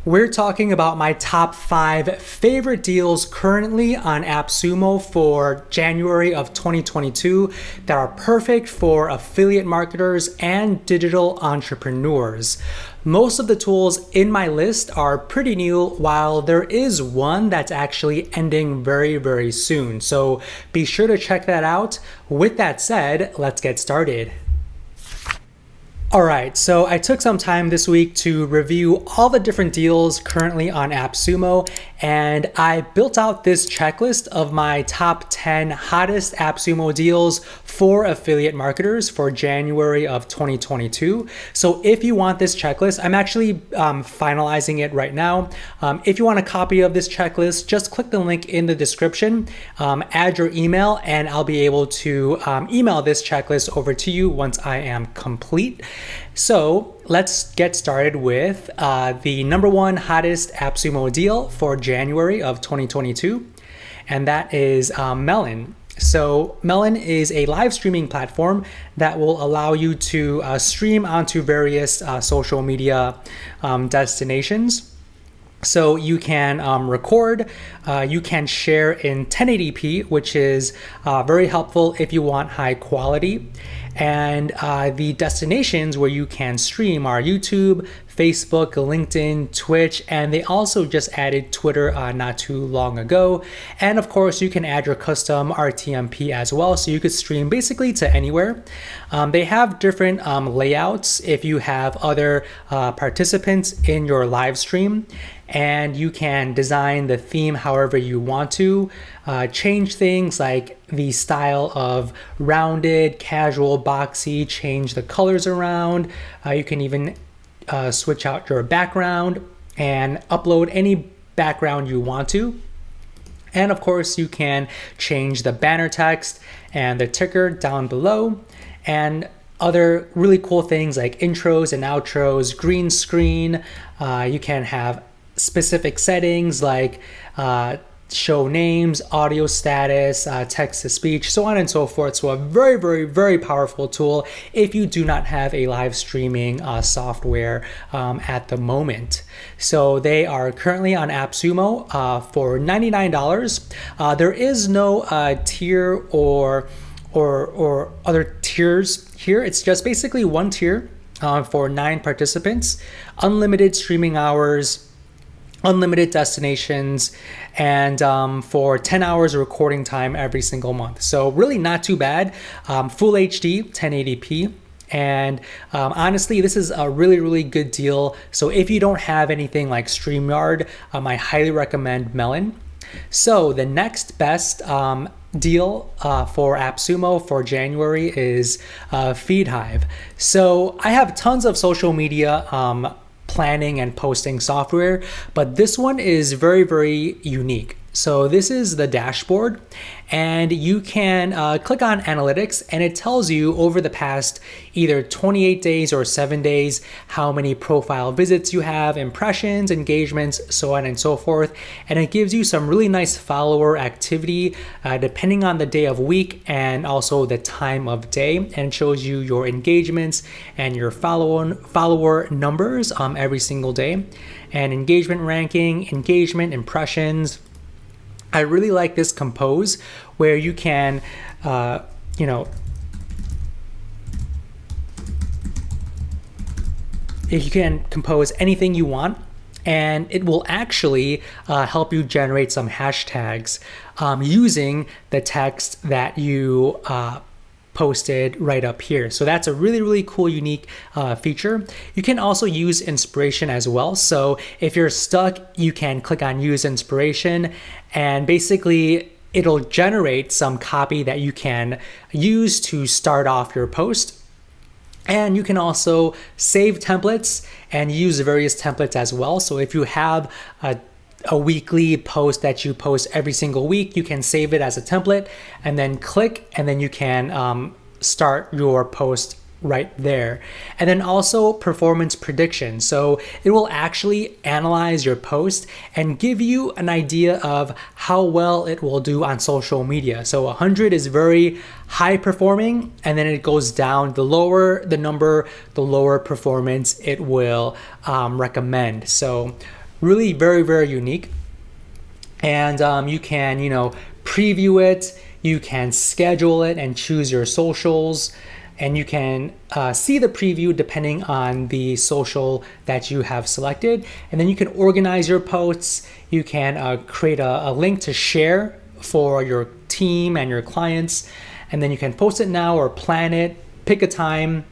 We're talking about my top 5 favorite deals currently on Appsumo for January of 2022 that are perfect for affiliate marketers and digital entrepreneurs. Most of the tools in my list are pretty new, while there is one that's actually ending very soon. So be sure to check that out. With that said, let's get started. Alright, so I took some time this week to review all the different deals currently on Appsumo, and I built out this checklist of my top 10 hottest Appsumo deals for affiliate marketers for January of 2022. So if you want this checklist, I'm actually finalizing it right now. If you want a copy of this checklist, just click the link in the description, add your email, and I'll be able to email this checklist over to you once I am complete. So let's get started with the number one hottest Appsumo deal for January of 2022, and that is Melon. So Melon is a live streaming platform that will allow you to stream onto various social media destinations. So you can record, you can share in 1080p, which is very helpful if you want high quality. And the destinations where you can stream are YouTube, Facebook, LinkedIn, Twitch, and they also just added Twitter not too long ago. And of course, you can add your custom RTMP as well, so you could stream basically to anywhere. They have different layouts if you have other participants in your live stream, and you can design the theme however you want to, change things like the style of rounded, casual, boxy, change the colors around. You can even switch out your background and upload any background you want to. And of course, you can change the banner text and the ticker down below, and other really cool things like intros and outros, green screen. You can have specific settings like show names, audio status, text to speech, so on and so forth. So a very powerful tool if you do not have a live streaming software at the moment. So they are currently on Appsumo for $99. There is no tier or other tiers here. It's just basically one tier for 9 participants, unlimited streaming hours, unlimited destinations, and for 10 hours of recording time every single month. So really not too bad. Full HD, 1080p. And honestly, this is a really good deal. So if you don't have anything like StreamYard, I highly recommend Melon. So the next best deal for Appsumo for January is Feedhive. So I have tons of social media planning and posting software, but this one is very unique. So this is the dashboard, and you can click on analytics, and it tells you over the past either 28 days or 7 days how many profile visits you have, impressions, engagements, so on and so forth. And it gives you some really nice follower activity depending on the day of week and also the time of day, and it shows you your engagements and your follower numbers every single day, and engagement ranking, engagement, impressions. I really like this compose where you can, you can compose anything you want, and it will actually help you generate some hashtags using the text that you posted right up here. So that's a really cool, unique feature. You can also use inspiration as well. So if you're stuck, you can click on use inspiration, and basically it'll generate some copy that you can use to start off your post. And you can also save templates and use various templates as well. So if you have a weekly post that you post every single week, you can save it as a template and then click, and then you can start your post right there. And then also performance prediction. So it will actually analyze your post and give you an idea of how well it will do on social media. So 100 is very high performing, and then it goes down. The lower the number, the lower performance it will recommend. So really very unique. And you can, preview it, you can schedule it and choose your socials, and you can see the preview depending on the social that you have selected. And then you can organize your posts. You can create a link to share for your team and your clients. And then you can post it now or plan it, pick a time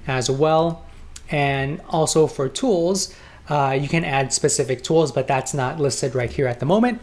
as well. And also for tools, you can add specific tools, but that's not listed right here at the moment.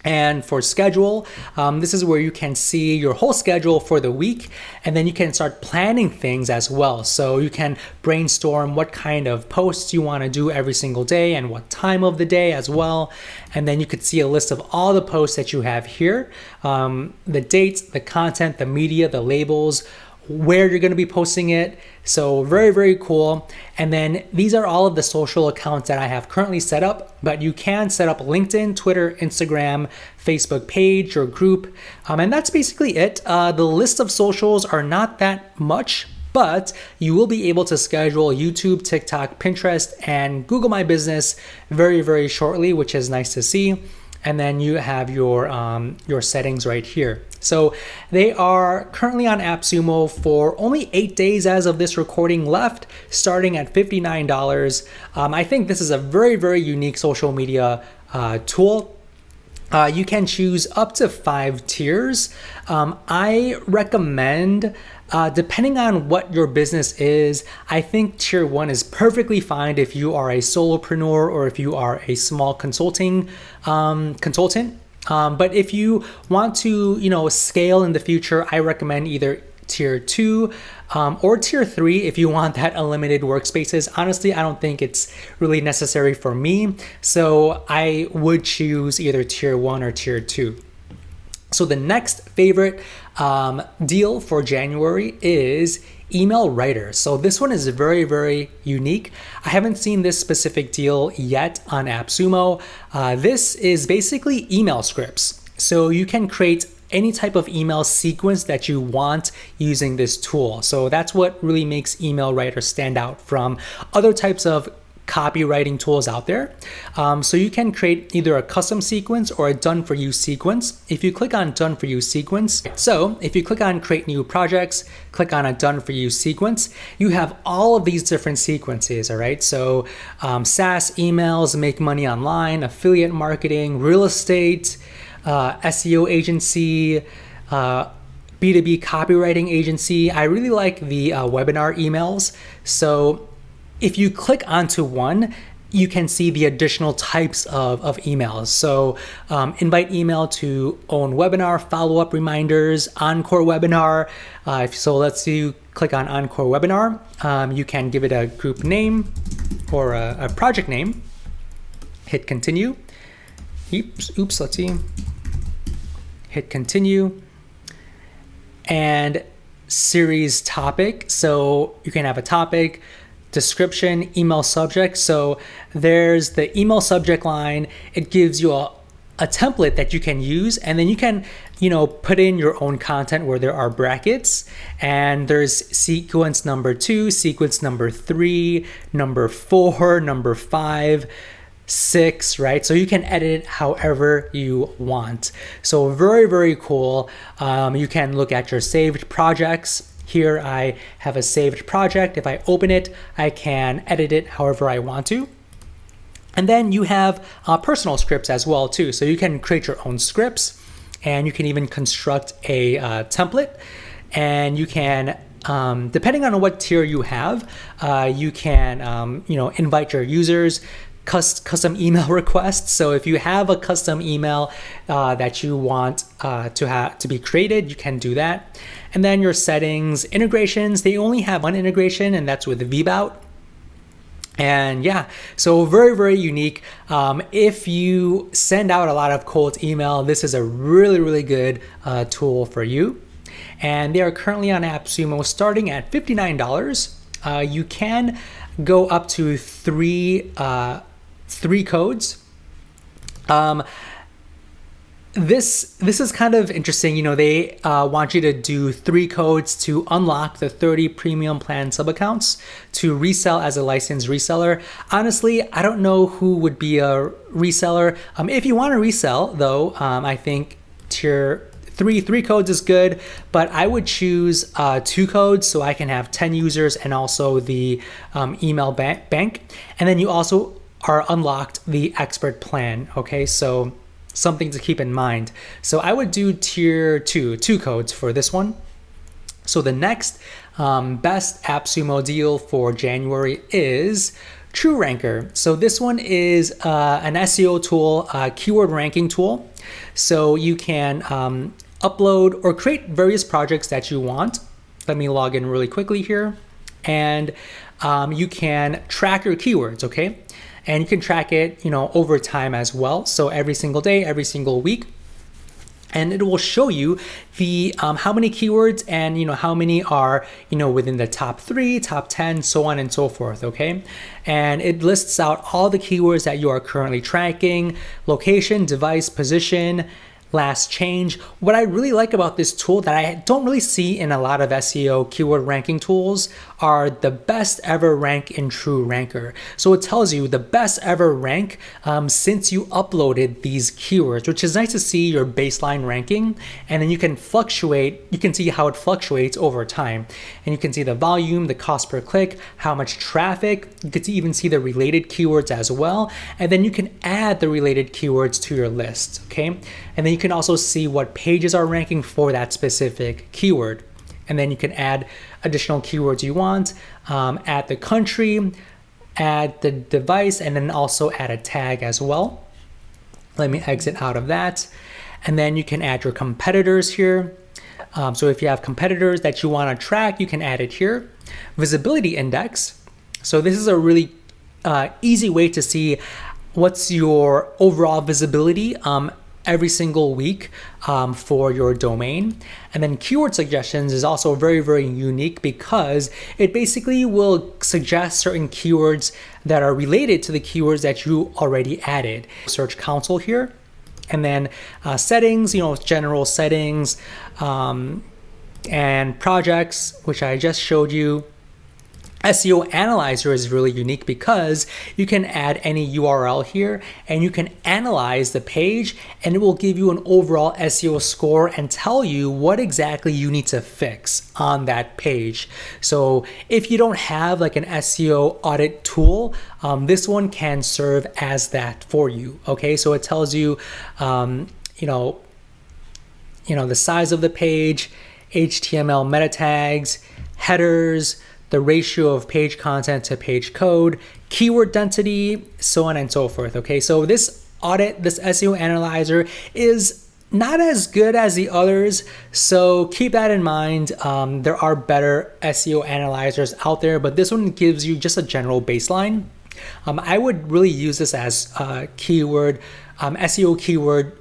And for schedule, this is where you can see your whole schedule for the week, and then you can start planning things as well. So you can brainstorm what kind of posts you want to do every single day and what time of the day as well. And then you could see a list of all the posts that you have here, the dates, the content, the media, the labels, where you're going to be posting it. So very cool. And then these are all of the social accounts that I have currently set up, but you can set up LinkedIn, Twitter, Instagram, Facebook page or group. And that's basically it. The list of socials are not that much, but you will be able to schedule YouTube, TikTok, Pinterest, and Google My Business very shortly, which is nice to see. And then you have your settings right here. So they are currently on Appsumo for only 8 days as of this recording left, starting at $59. I think this is a very unique social media tool. You can choose up to 5 tiers. I recommend, depending on what your business is, I think tier 1 is perfectly fine if you are a solopreneur or if you are a small consultant. But if you want to, scale in the future, I recommend either tier 2 or tier 3 if you want that unlimited workspaces. Honestly, I don't think it's really necessary for me. So I would choose either tier 1 or tier 2. So the next favorite deal for January is email writer. So this one is very unique. I haven't seen this specific deal yet on Appsumo. This is basically email scripts. So you can create any type of email sequence that you want using this tool. So that's what really makes email writer stand out from other types of copywriting tools out there. So you can create either a custom sequence or a done for you sequence. If you click on done for you sequence, so if you click on create new projects, click on a done for you sequence, you have all of these different sequences, all right? So SaaS emails, make money online, affiliate marketing, real estate, SEO agency, B2B copywriting agency. I really like the webinar emails. So if you click onto one, you can see the additional types of emails. So invite email to own webinar, follow-up reminders, encore webinar. So let's see, you click on encore webinar. You can give it a group name or a project name. Hit continue. Oops, let's see. Hit continue. And series topic. So you can have a topic, description, email subject. So there's the email subject line. It gives you a template that you can use, and then you can, put in your own content where there are brackets, and there's sequence number 2, sequence number 3, number 4, number 5, 6, right? So you can edit it however you want. So very cool. You can look at your saved projects. Here I have a saved project. If I open it, I can edit it however I want to. And then you have personal scripts as well too. So you can create your own scripts, and you can even construct a template. And you can, depending on what tier you have, you can invite your users, custom email requests. So if you have a custom email that you want to be created, you can do that. And then your settings, integrations, they only have one integration, and that's with Vbout. And yeah, so very unique. If you send out a lot of cold email, this is a really good tool for you. And they are currently on Appsumo starting at $59. You can go up to three codes. this is kind of interesting. They want you to do 3 codes to unlock the 30 premium plan sub accounts to resell as a licensed reseller. Honestly, I don't know who would be a reseller. If you want to resell, though, I think tier 3 codes is good, but I would choose 2 codes so I can have 10 users and also the email bank. And then you also are unlocked the expert plan. Okay, so something to keep in mind. So I would do tier 2 codes for this one. So the next best Appsumo deal for January is TrueRanker. So this one is an SEO tool, keyword ranking tool. So you can upload or create various projects that you want. Let me log in really quickly here. And you can track your keywords, okay? And you can track it, over time as well. So every single day, every single week. And it will show you the how many keywords and how many are within the top 3, top 10, so on and so forth. Okay, and it lists out all the keywords that you are currently tracking: location, device, position, last change. What I really like about this tool that I don't really see in a lot of SEO keyword ranking tools are the best ever rank in TrueRanker. So it tells you the best ever rank since you uploaded these keywords, which is nice to see your baseline ranking. And then you can see how it fluctuates over time. And you can see the volume, the cost per click, how much traffic. You can even see the related keywords as well. And then you can add the related keywords to your list, okay? And then you can also see what pages are ranking for that specific keyword. And then you can add additional keywords you want, add the country, add the device, and then also add a tag as well. Let me exit out of that. And then you can add your competitors here. So if you have competitors that you want to track, you can add it here. Visibility index. So this is a really easy way to see what's your overall visibility every single week for your domain. And then keyword suggestions is also very, very unique because it basically will suggest certain keywords that are related to the keywords that you already added. Search console here, and then settings, general settings, and projects, which I just showed you. SEO Analyzer is really unique because you can add any URL here and you can analyze the page, and it will give you an overall SEO score and tell you what exactly you need to fix on that page. So if you don't have like an SEO audit tool, this one can serve as that for you. Okay, so it tells you, the size of the page, HTML meta tags, headers, the ratio of page content to page code, keyword density, so on and so forth. Okay, so this SEO Analyzer is not as good as the others, so keep that in mind. There are better SEO analyzers out there, but this one gives you just a general baseline. I would really use this as SEO keyword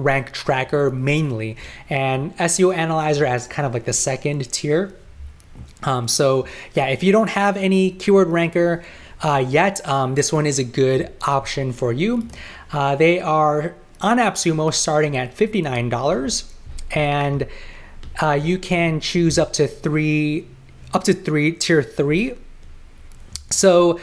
rank tracker mainly, and SEO Analyzer as kind of like the second tier. So yeah, if you don't have any keyword ranker yet, this one is a good option for you. They are on Appsumo starting at $59, and you can choose up to three tier 3. So,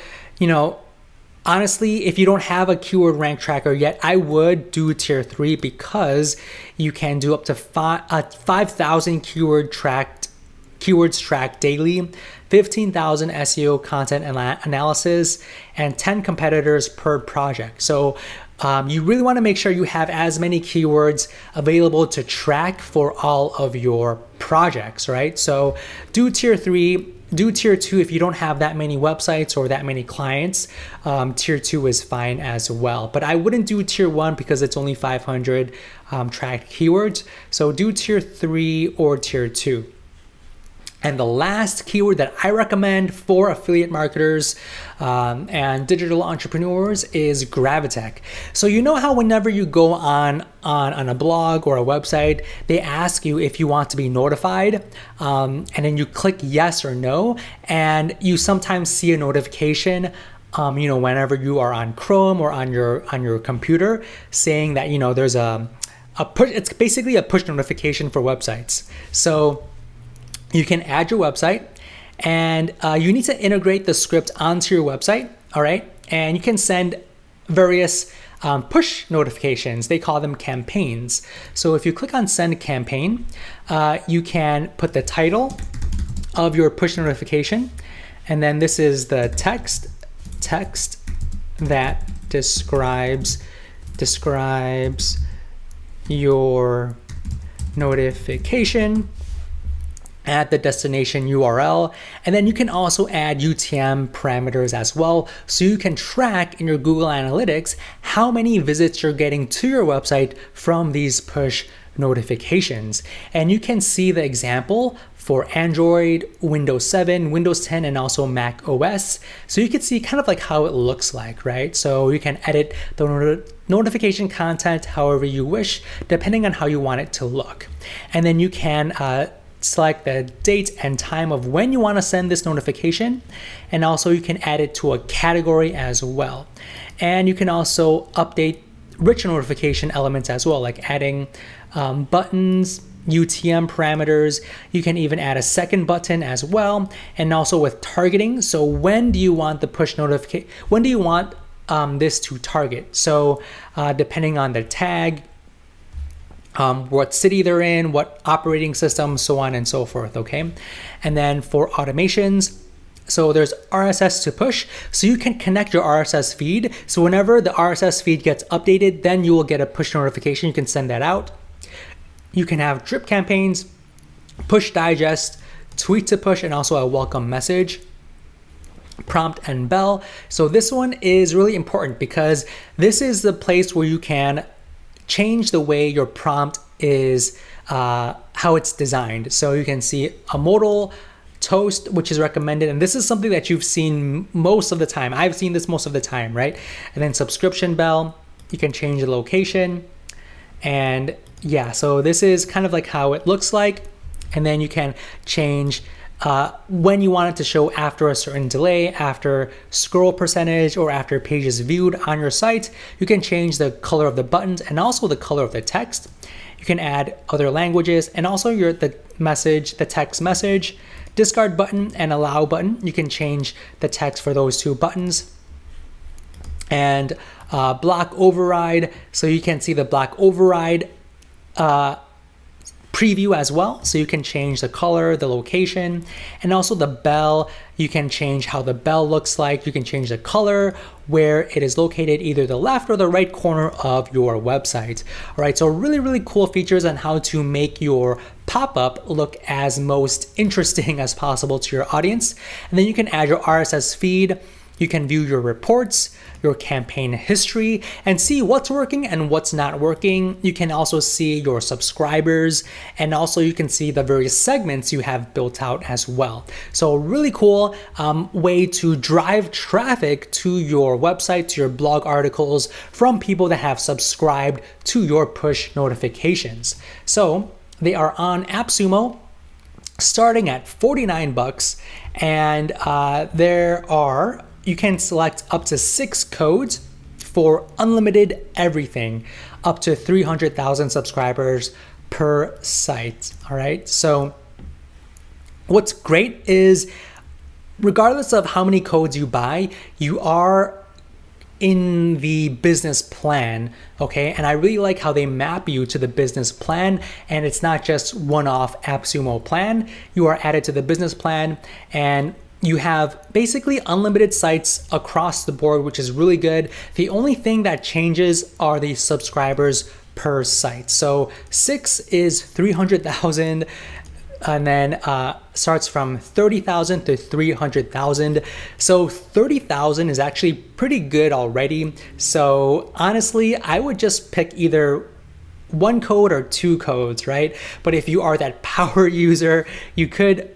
honestly, if you don't have a keyword rank tracker yet, I would do tier 3 because you can do up to 5,000 keywords tracked daily, 15,000 SEO content analysis, and 10 competitors per project. So you really want to make sure you have as many keywords available to track for all of your projects, right? So do tier 3. Do tier 2 if you don't have that many websites or that many clients. Tier 2 is fine as well. But I wouldn't do tier 1 because it's only 500 tracked keywords. So do tier 3 or tier 2. And the last keyword that I recommend for affiliate marketers and digital entrepreneurs is Gravitec. So you know how whenever you go on a blog or a website, they ask you if you want to be notified, and then you click yes or no, and you sometimes see a notification whenever you are on Chrome or on your computer saying that there's a it's basically a push notification for websites. So you can add your website, and you need to integrate the script onto your website, all right? And you can send various push notifications. They call them campaigns. So if you click on send campaign, you can put the title of your push notification, and then this is the text that describes your notification at the destination URL. And then you can also add UTM parameters as well, so you can track in your Google Analytics how many visits you're getting to your website from these push notifications. And you can see the example for Android, Windows 7, Windows 10, and also Mac OS. So you can see kind of like how it looks like, right? So you can edit the notification content however you wish, depending on how you want it to look. And then you can select the date and time of when you want to send this notification, and also you can add it to a category as well. And you can also update rich notification elements as well, like adding buttons, UTM parameters. You can even add a second button as well, and also with targeting. So when do you want the push notification? When do you want this to target? So depending on the tag, what city they're in, what operating system, so on and so forth, okay? And then for automations, so there's RSS to push, so you can connect your RSS feed. So whenever the RSS feed gets updated, then you will get a push notification. You can send that out. You can have drip campaigns, push digest, tweet to push, and also a welcome message, prompt and bell. So this one is really important because this is the place where you can change the way your prompt is, how it's designed. So you can see a modal toast, which is recommended. And this is something that you've seen most of the time. I've seen this most of the time, right? And then subscription bell, you can change the location. And yeah, so this is kind of like how it looks like. And then you can change when you want it to show after a certain delay, after scroll percentage, or after pages viewed on your site. You can change the color of the buttons and also the color of the text. You can add other languages, and also the text message, discard button and allow button. You can change the text for those two buttons. And block override, so you can see the block override preview as well. So you can change the color, the location, and also the bell. You can change how the bell looks like. You can change the color, where it is located, either the left or the right corner of your website. All right, so really, really cool features on how to make your pop-up look as most interesting as possible to your audience. And then you can add your RSS feed. You can view your reports, your campaign history, and see what's working and what's not working. You can also see your subscribers, and also you can see the various segments you have built out as well. So a really cool way to drive traffic to your website, to your blog articles from people that have subscribed to your push notifications. So they are on Appsumo, starting at $49, and you can select up to 6 codes for unlimited everything, up to 300,000 subscribers per site. All right. So what's great is, regardless of how many codes you buy, you are in the business plan, okay? And I really like how they map you to the business plan, and it's not just one-off Appsumo plan. You are added to the business plan, and you have basically unlimited sites across the board, which is really good. The only thing that changes are the subscribers per site. So 6 is 300,000, and then starts from 30,000 to 300,000. So 30,000 is actually pretty good already. So honestly, I would just pick either 1 code or 2 codes, right? But if you are that power user, you could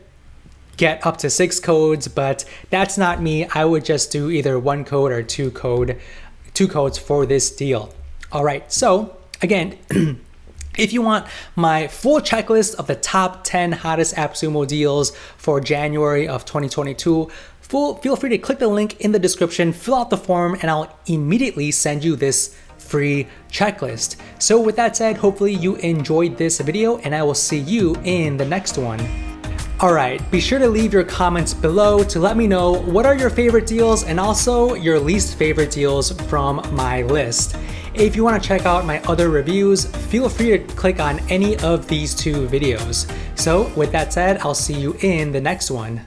get up to 6 codes, but that's not me. I would just do either 1 code or 2 codes for this deal. All right, so again, if you want my full checklist of the top 10 hottest Appsumo deals for January of 2022, feel free to click the link in the description, fill out the form, and I'll immediately send you this free checklist. So with that said, hopefully you enjoyed this video and I will see you in the next one. Alright, be sure to leave your comments below to let me know what are your favorite deals and also your least favorite deals from my list. If you want to check out my other reviews, feel free to click on any of these two videos. So with that said, I'll see you in the next one.